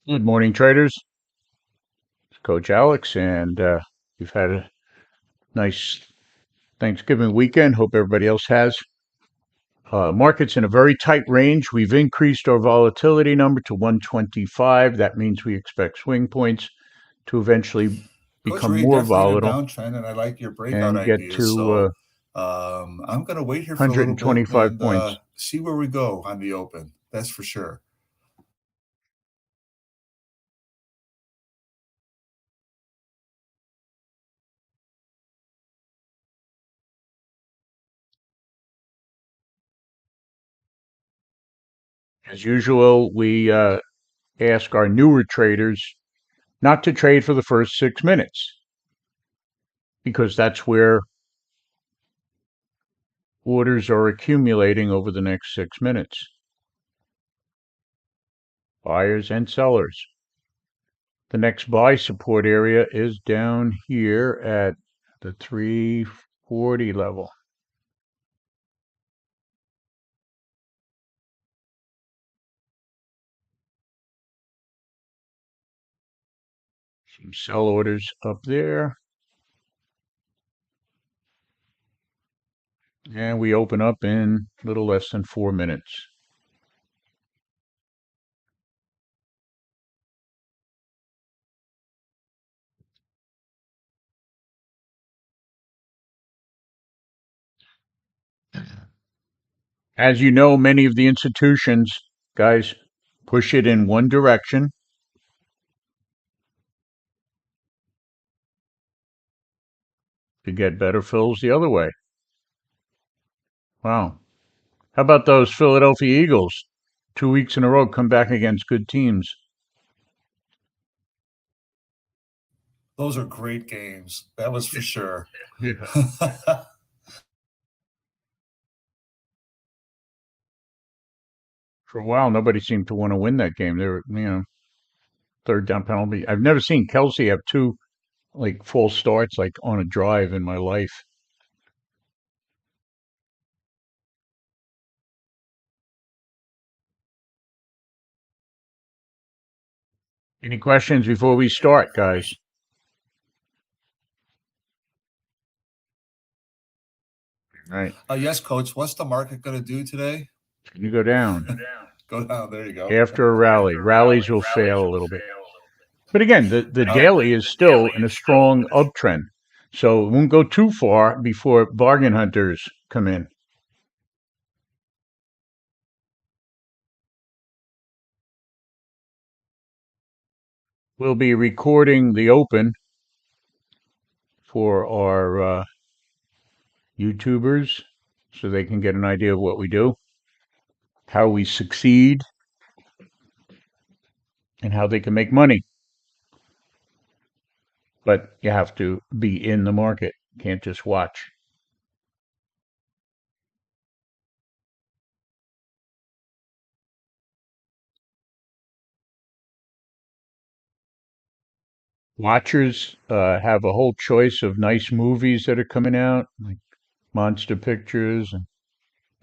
Good morning, traders. It's Coach Alex, and we've had a nice Thanksgiving weekend. Hope everybody else has. Market's in a very tight range. We've increased our volatility number to 125. That means we expect swing points to eventually Coach become Ray, more definitely in a volatile downtrend, and I like your breakout and get ideas. to I'm going to wait here for a little bit 125 and points. see where we go on the open. That's for sure. As usual, we ask our newer traders not to trade for the first 6 minutes because that's where orders are accumulating over the next 6 minutes. Buyers and sellers. The next buy support area is down here at the 340 level. Some sell orders up there. And we open up in a little less than 4 minutes. As you know, many of the institutions, guys, push it in one direction to get better fills the other way. Wow. How about those Philadelphia Eagles? 2 weeks in a row come back against good teams. Those are great games. That was for sure. Yeah. For a while, nobody seemed to want to win that game. They were, third down penalty. I've never seen Kelsey have two like full starts like on a drive in my life. Any questions before we start, guys? All right. Yes, Coach. What's the market going to do today? Can you go down Go down. There you go. after a rally? Rallies will fail a little bit. But again, the Uh, daily is still in a strong uptrend. So it won't go too far before bargain hunters come in. We'll be recording the open for our YouTubers so they can get an idea of what we do, how we succeed, and how they can make money. But you have to be in the market. You can't just watch. Watchers have a whole choice of nice movies that are coming out, like monster pictures and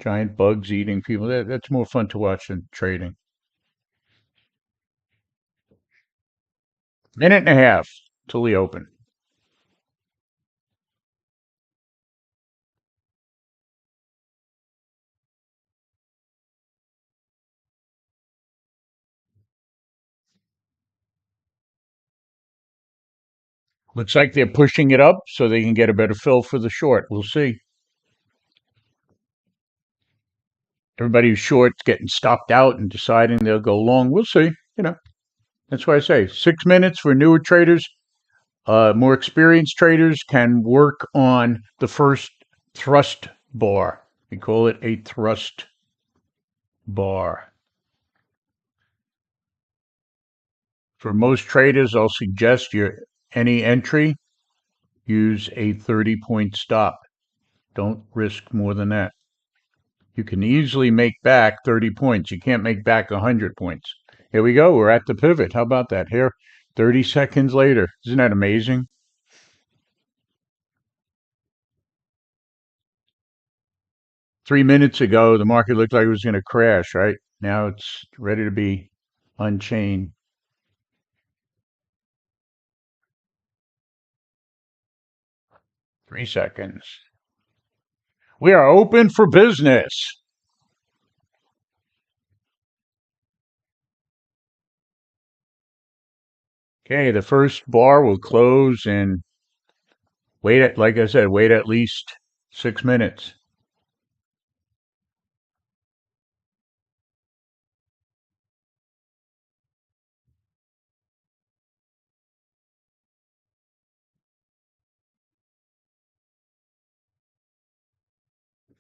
giant bugs eating people. That's more fun to watch than trading. Minute and a half till we open. Looks like they're pushing it up so they can get a better fill for the short. We'll see. Everybody who's short's getting stopped out and deciding they'll go long. We'll see. That's why I say 6 minutes for newer traders. More experienced traders can work on the first thrust bar. We call it a thrust bar. For most traders, I'll suggest any entry, use a 30-point stop. Don't risk more than that. You can easily make back 30 points. You can't make back 100 points. Here we go. We're at the pivot. How about that? Here, 30 seconds later. Isn't that amazing? 3 minutes ago, the market looked like it was going to crash, right? Now it's ready to be unchained. 3 seconds. We are open for business. Okay, the first bar will close and like I said, wait at least 6 minutes.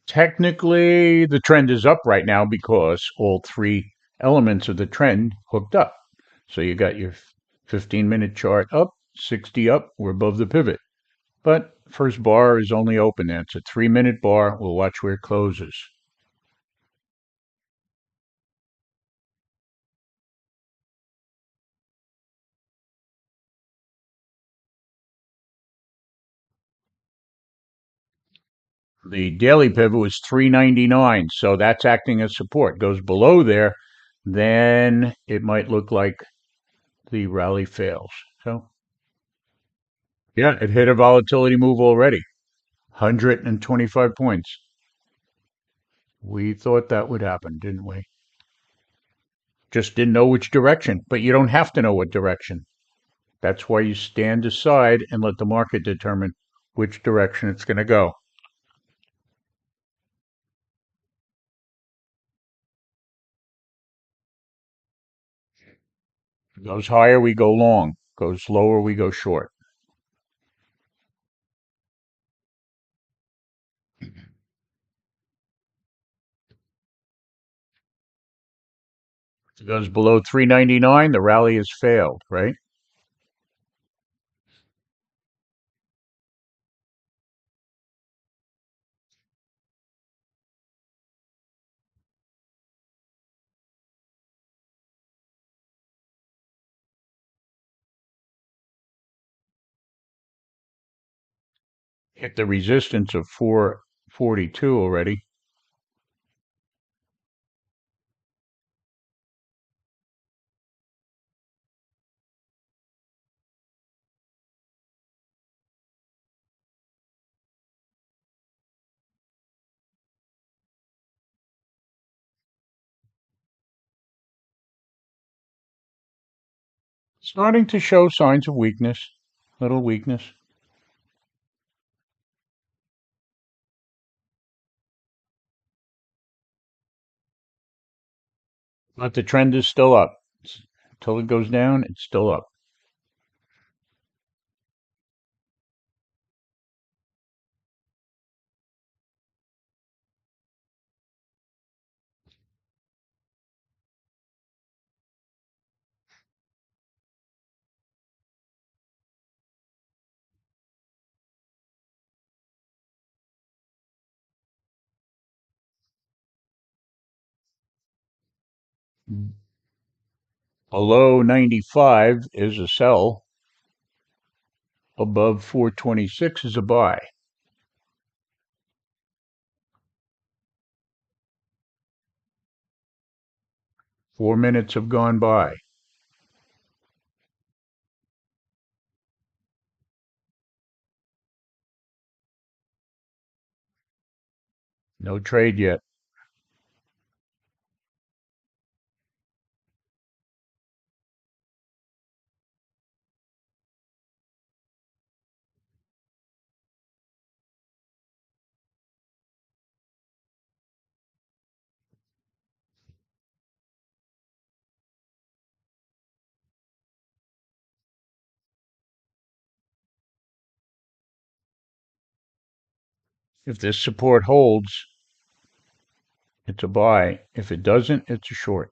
Technically, the trend is up right now because all three elements of the trend hooked up. So you got your 15-minute chart up, 60 up, we're above the pivot. But first bar is only open. It's a 3-minute bar. We'll watch where it closes. The daily pivot was 399, so that's acting as support. Goes below there, then it might look like the rally fails. So, yeah, it hit a volatility move already. 125 points. We thought that would happen, didn't we? Just didn't know which direction, but you don't have to know what direction. That's why you stand aside and let the market determine which direction it's going to go. Goes higher, we go long. Goes lower, we go short. If it goes below 399, the rally has failed, right? Hit the resistance of 442 already. Starting to show signs of weakness, little weakness. But the trend is still up. Until it goes down, it's still up. Below 95 is a sell. Above 426 is a buy. 4 minutes have gone by. No trade yet. If this support holds, it's a buy. If it doesn't, it's a short.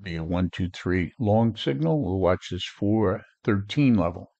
Be a 1, 2, 3 long signal. We'll watch this 413 level.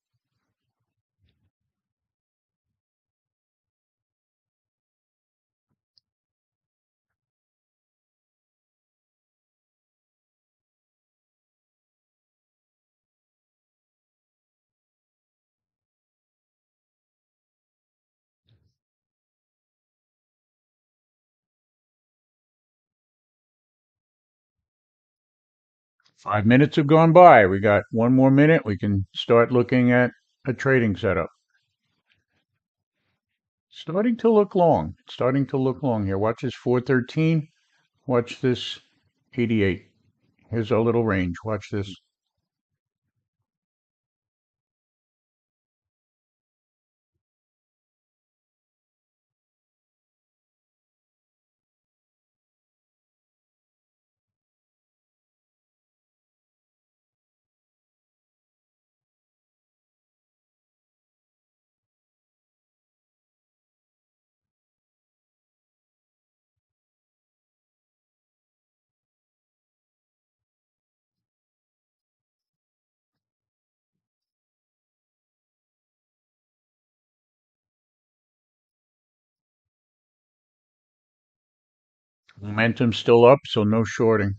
5 minutes have gone by. We got one more minute. We can start looking at a trading setup. Starting to look long. It's starting to look long here. Watch this 413. Watch this 88. Here's our little range. Watch this. Momentum's still up, so no shorting.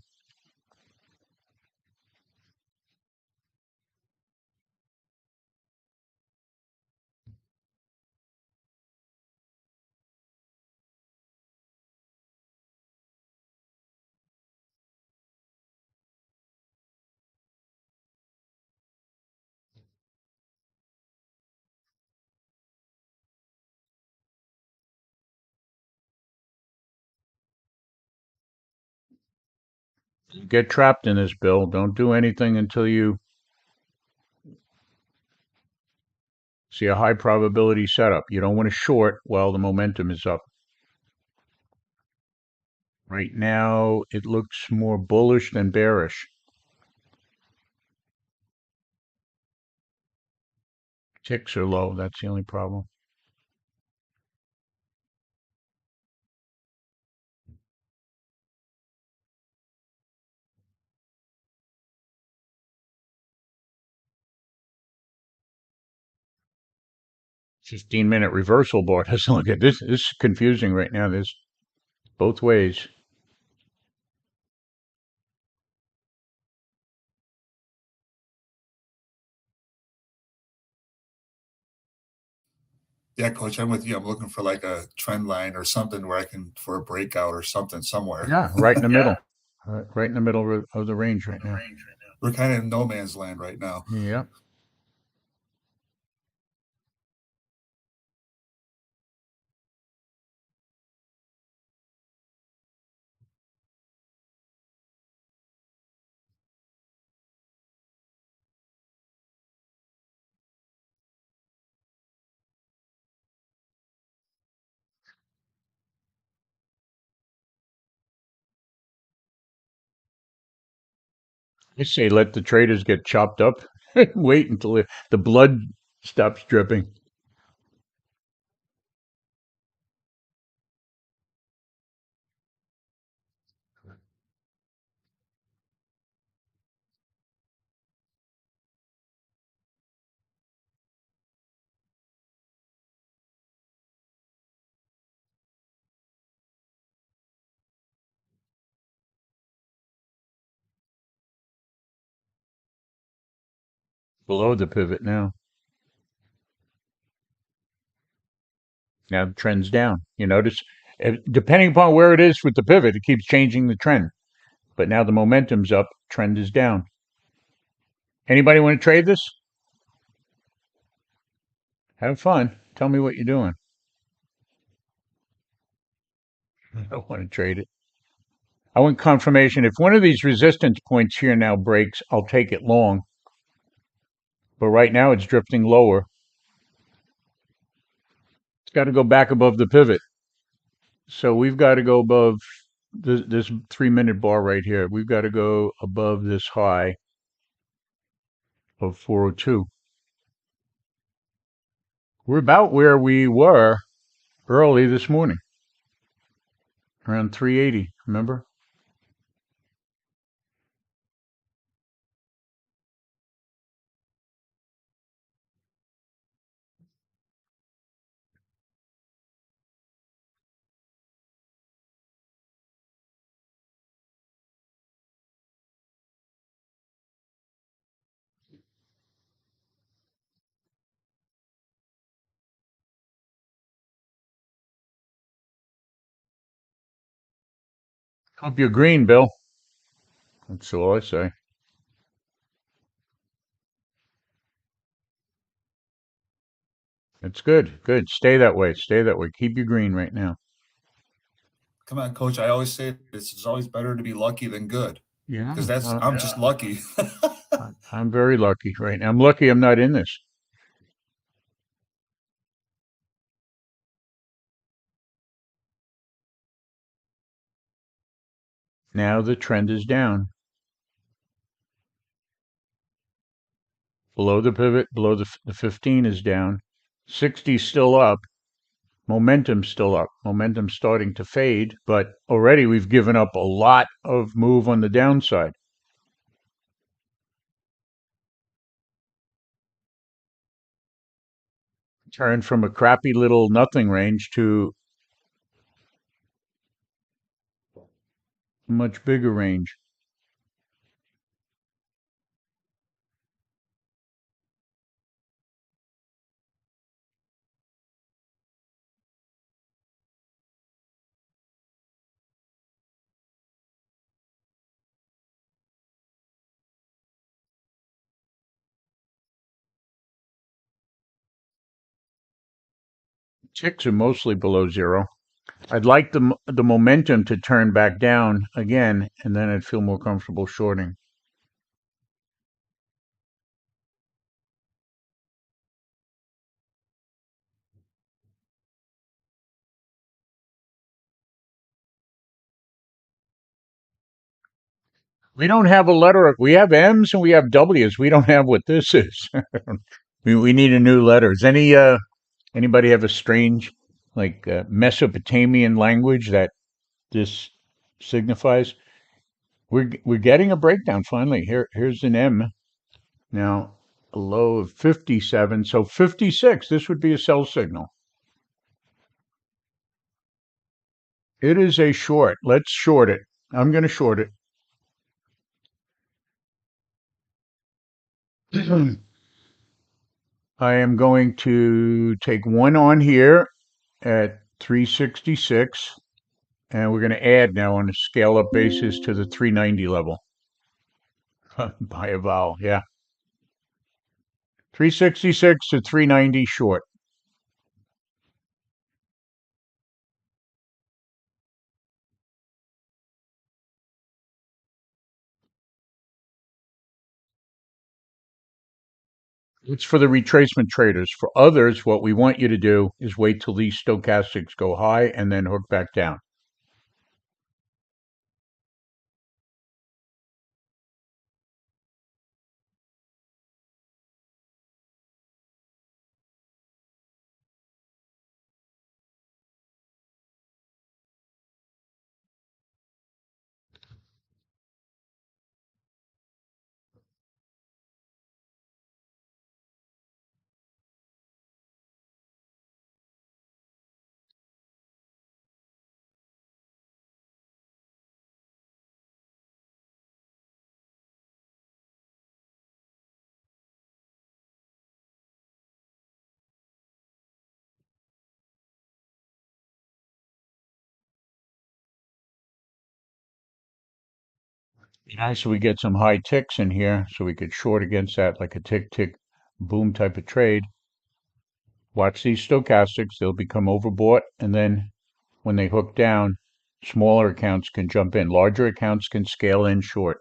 Get trapped in this, Bill. Don't do anything until you see a high probability setup. You don't want to short while the momentum is up. Right now, it looks more bullish than bearish. Ticks are low. That's the only problem. Fifteen-minute reversal bar doesn't look at this. This is confusing right now. There's both ways. Yeah, coach, I'm with you. I'm looking for like a trend line or something where I can for a breakout or something somewhere. Yeah, right in the middle. Right in the middle of the range right now. We're kind of in no man's land right now. Yeah. I say let the traders get chopped up. Wait until the blood stops dripping. Below the pivot now. Now the trend's down. You notice, depending upon where it is with the pivot, it keeps changing the trend. But now the momentum's up, trend is down. Anybody want to trade this? Have fun. Tell me what you're doing. I don't want to trade it. I want confirmation. If one of these resistance points here now breaks, I'll take it long. But right now it's drifting lower. It's got to go back above the pivot. So we've got to go above this 3 minute bar right here. We've got to go above this high of 402. We're about where we were early this morning, around 380, remember? Hope you're green, Bill. That's all I say. It's good. Good. Stay that way. Stay that way. Keep your green right now. Come on, coach. I always say this is always better to be lucky than good because Yeah. that's I'm just lucky. I'm very lucky right now. I'm lucky I'm not in this. Now the trend is down. Below the pivot, below the 15 is down. 60 still up. Momentum's still up. Momentum's starting to fade, but already we've given up a lot of move on the downside. Turned from a crappy little nothing range to a much bigger range. Ticks are mostly below zero. I'd like the momentum to turn back down again, and then I'd feel more comfortable shorting. We don't have a letter. We have M's and we have W's. We don't have what this is. We need a new letter. Does anybody have a strange, like Mesopotamian language that this signifies? We're getting a breakdown finally. Here's an M now, a low of 57. So 56. This would be a sell signal. It is a short. Let's short it. I'm going to short it. I am going to take one on here at 366, and we're going to add now on a scale up basis to the 390 level. By a vowel, yeah. 366 to 390 short. It's for the retracement traders. For others, what we want you to do is wait till these stochastics go high and then hook back down. Nice, so we get some high ticks in here, so we could short against that like a tick tick boom type of trade. Watch these stochastics, they'll become overbought, and then when they hook down, smaller accounts can jump in. Larger accounts can scale in short.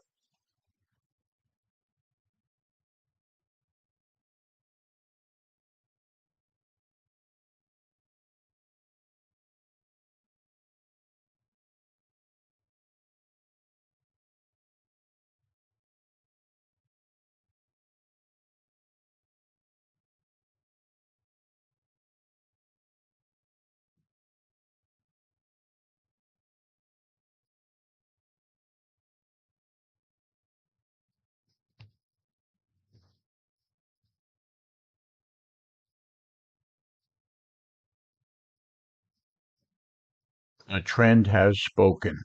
A trend has spoken.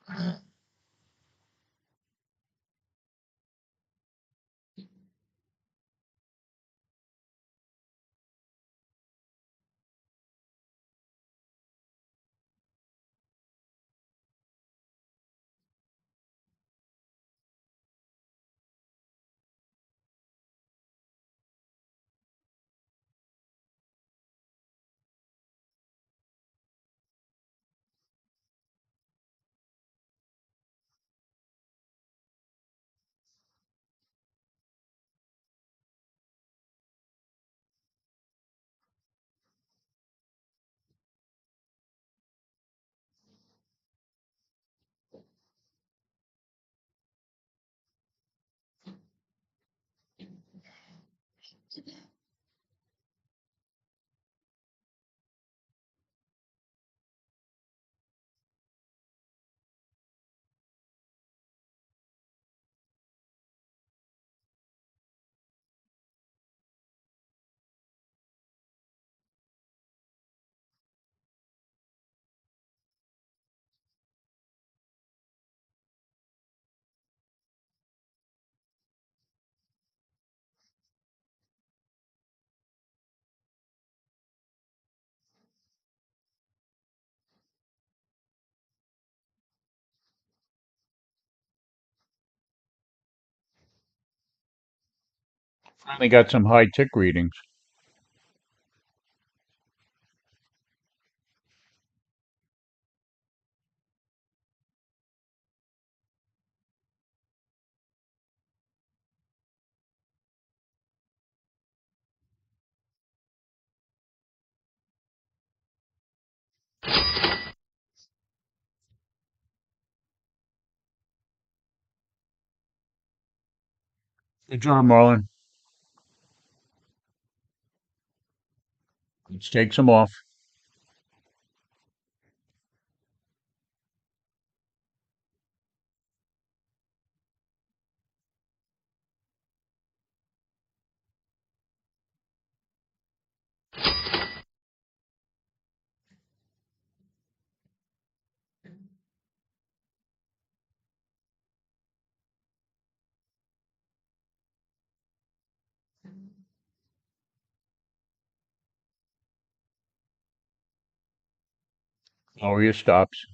Finally got some high tick readings. Good job, Marlon. Let's take some off. Lower your stops.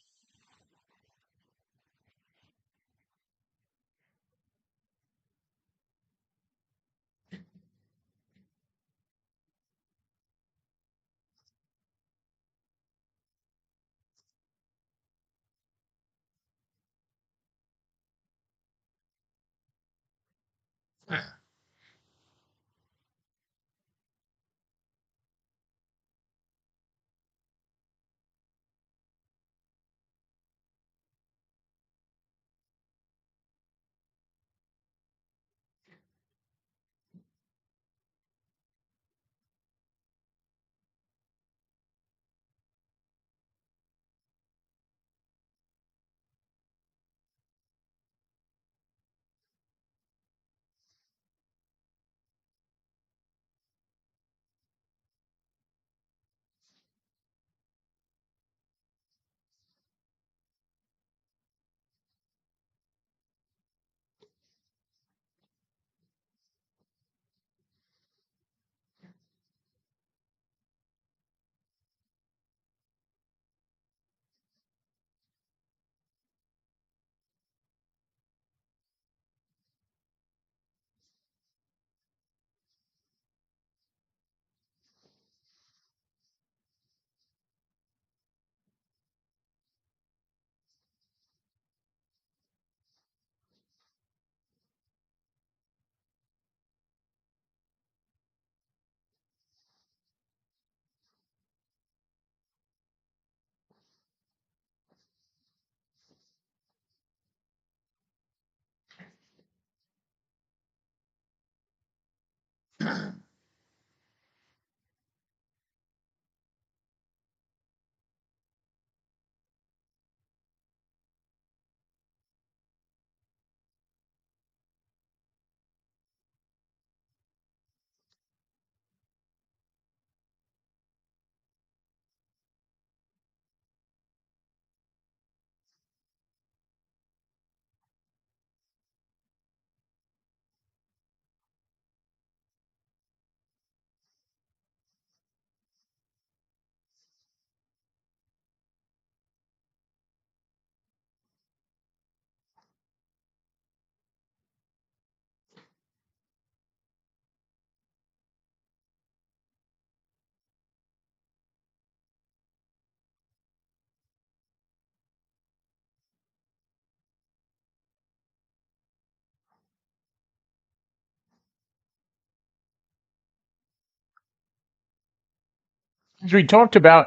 As we talked about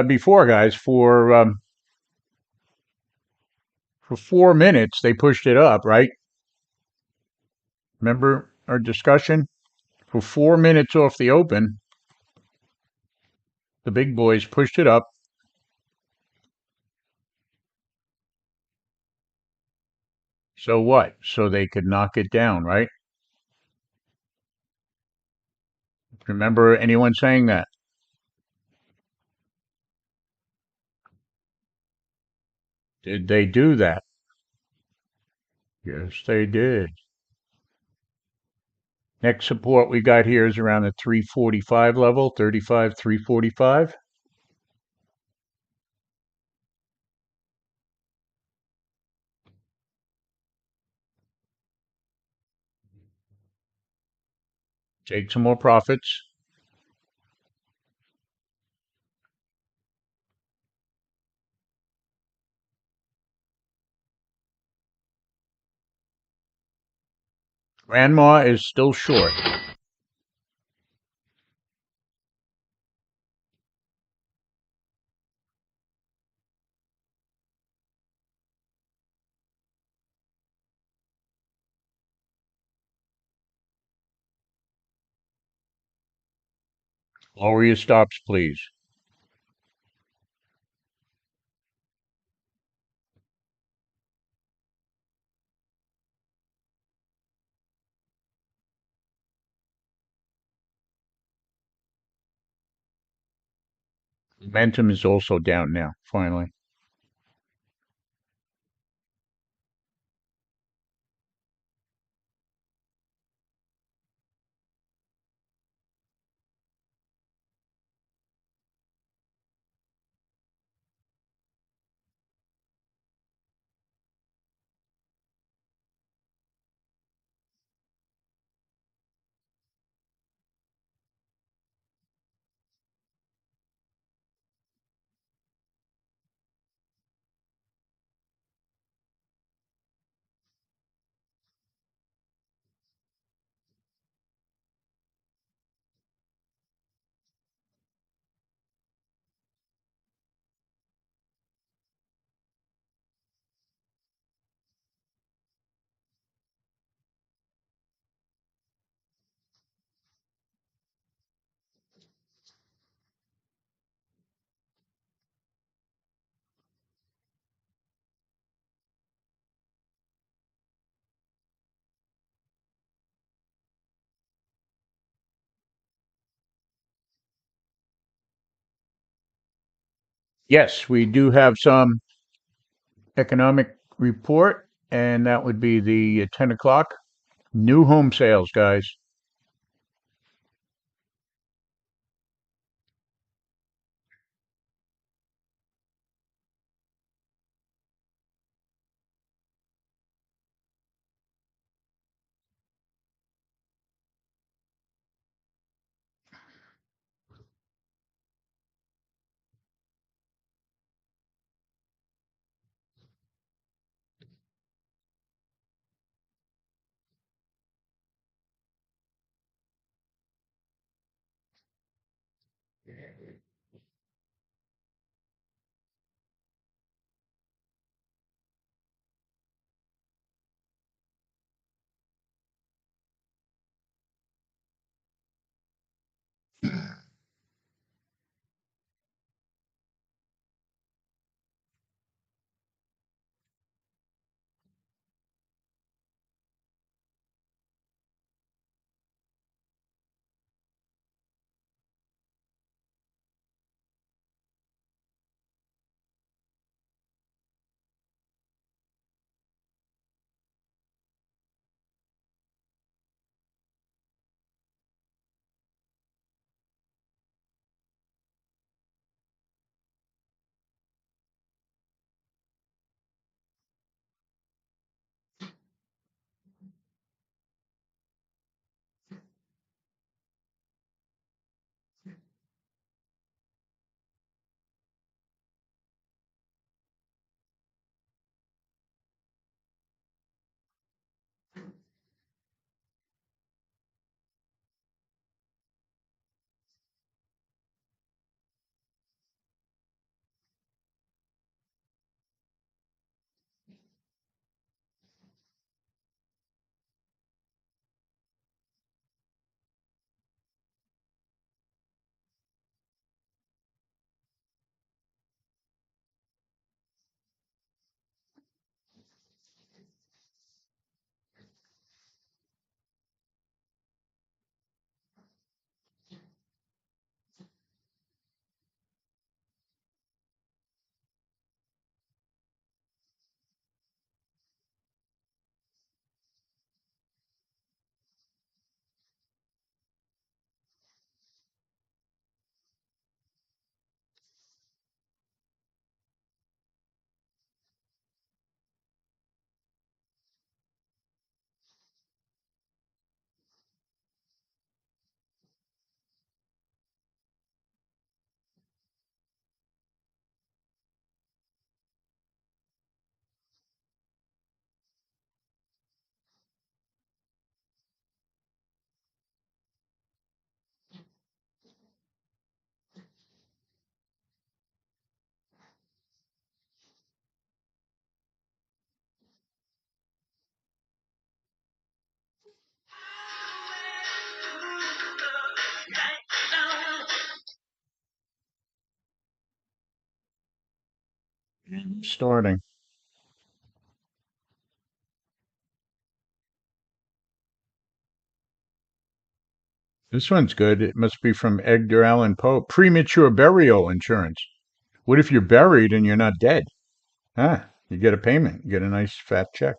before, guys, for 4 minutes they pushed it up, right? Remember our discussion? For 4 minutes off the open, the big boys pushed it up. So what? So they could knock it down, right? Remember anyone saying that? Did they do that? Yes, they did. Next support we got here is around the 345 level, 35, 345. Take some more profits. Grandma is still short. Lower your stops, please. Momentum is also down now, finally. Yes, we do have some economic report, and that would be the 10 o'clock. New home sales, guys. Starting. This one's good. It must be from Edgar Allan Poe. Premature burial insurance. What if you're buried and you're not dead? Ah, you get a payment. You get a nice fat check.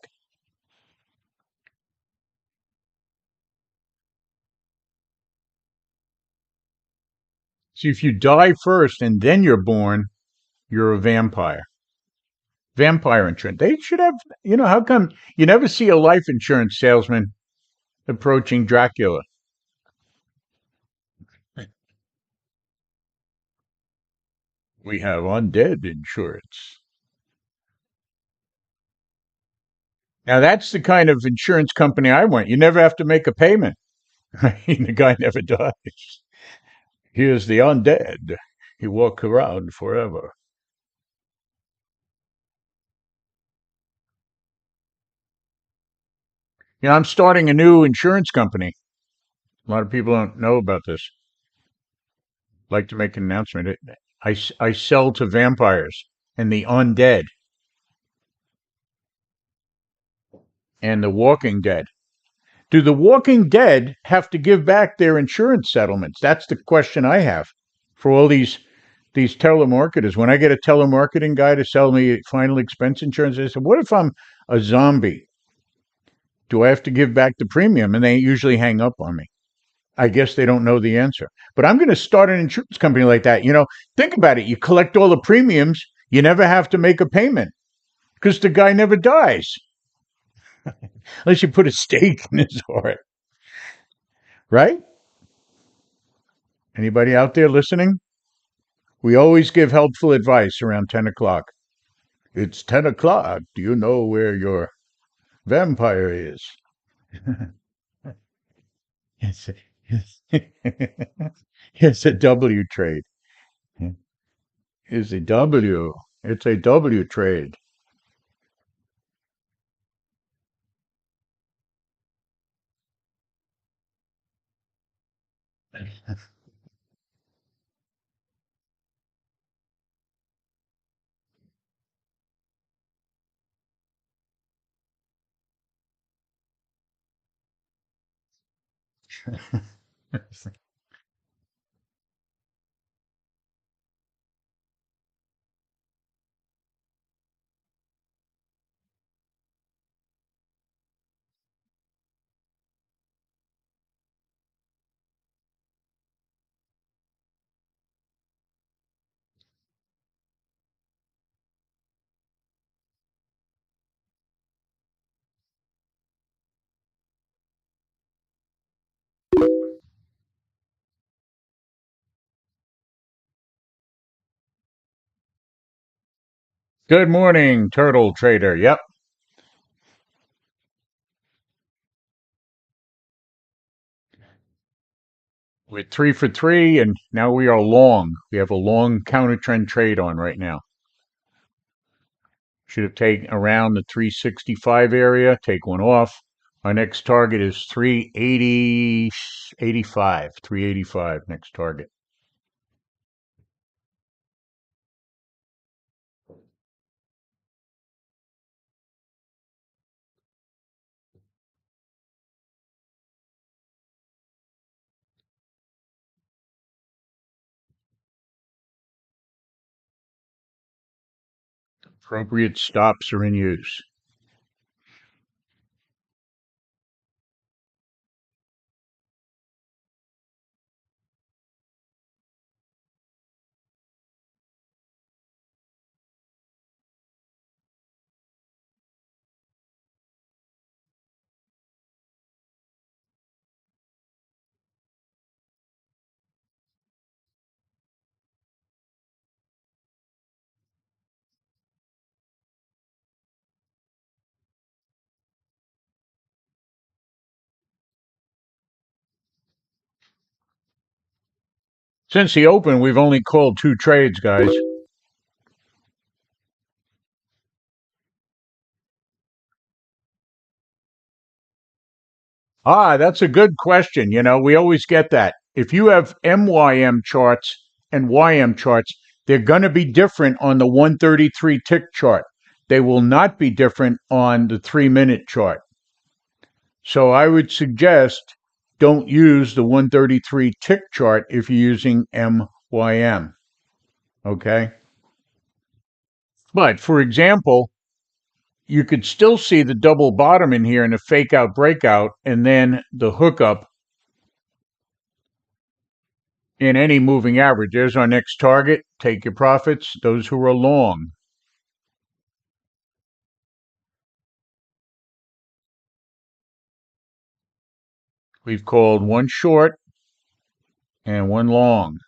See, if you die first and then you're born, you're a vampire. Vampire insurance. They should have, how come you never see a life insurance salesman approaching Dracula? We have undead insurance. Now, that's the kind of insurance company I want. You never have to make a payment. The guy never dies. Here's the undead. He walk around forever. I'm starting a new insurance company. A lot of people don't know about this. I'd like to make an announcement. I sell to vampires and the undead and the walking dead. Do the walking dead have to give back their insurance settlements? That's the question I have for all these telemarketers. When I get a telemarketing guy to sell me final expense insurance, I said, what if I'm a zombie? Do I have to give back the premium? And they usually hang up on me. I guess they don't know the answer. But I'm going to start an insurance company like that. Think about it. You collect all the premiums. You never have to make a payment because the guy never dies. Unless you put a stake in his heart. Right? Anybody out there listening? We always give helpful advice around 10 o'clock. It's 10 o'clock. Do you know where your vampire is? It's it's a W trade. It's a W. It's a W trade. Good morning, turtle trader. Yep, we're 3 for 3, and now we are long. We have a long counter trend trade on right now. Should have taken around the 365 area, take one off. Our next target is 380, 385 next target. Appropriate stops are in use. Since the open, we've only called 2 trades, guys. That's a good question. We always get that. If you have MYM charts and YM charts, They're going to be different on the 133 tick chart. They will not be different on the 3-minute chart. So I would suggest don't use the 133 tick chart if you're using MYM. Okay? But for example, you could still see the double bottom in here and a fake out breakout and then the hookup in any moving average. There's our next target. Take your profits, those who are long. We've called one short and one long.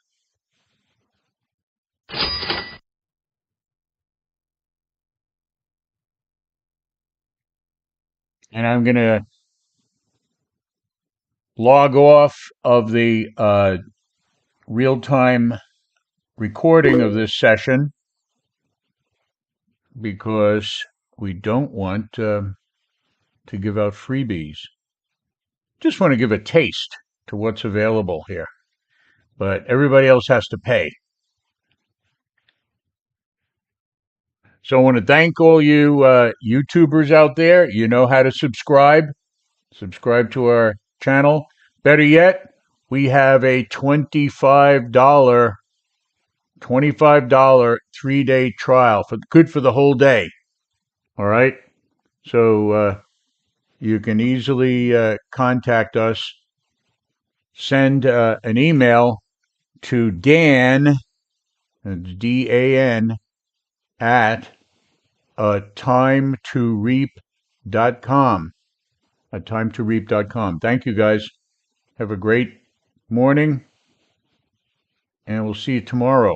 And I'm going to log off of the real-time recording of this session because we don't want to give out freebies. Just want to give a taste to what's available here. But everybody else has to pay. So I want to thank all you YouTubers out there. You know how to subscribe. Subscribe to our channel. Better yet, we have a $25 3-day trial good for the whole day. All right. So you can easily contact us. Send an email to Dan, DAN, at ATimeToReap.com. ATimeToReap.com. Thank you, guys. Have a great morning, and we'll see you tomorrow.